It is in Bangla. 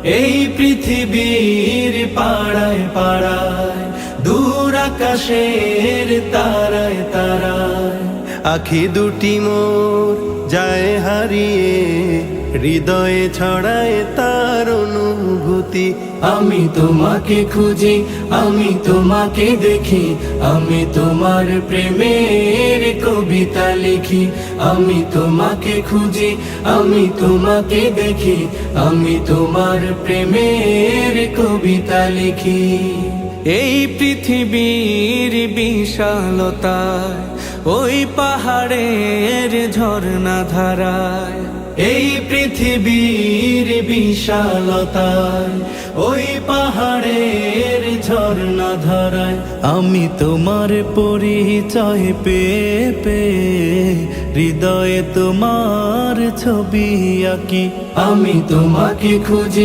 এই পৃথিবীর পাড়ায় পাড়ায়, দূর আকাশের তারায় তারায়। আখি দুটি মোর যায় হারিয়ে, হৃদয়ে ছড়ায় তার অনুভূতি। আমি তোমাকে খুঁজি, আমি তোমাকে দেখি, আমি তোমার প্রেমের কবিতা লিখি। আমি তোমাকে খুঁজি, আমি তোমাকে দেখি, আমি তোমার প্রেমের কবিতা লিখি। এই পৃথিবীর বিশালতায়, ওই পাহাড়ের ঝর্ণা ধারায়। এই পৃথিবীর বিশালতায়, ওই পাহাড়ের ঝর্ণা ধারায়। আমি তোমার পরিচয় পেয়ে পেয়ে, হৃদয়ে তোমার ছবি আঁকি। আমি তোমাকে খুঁজি।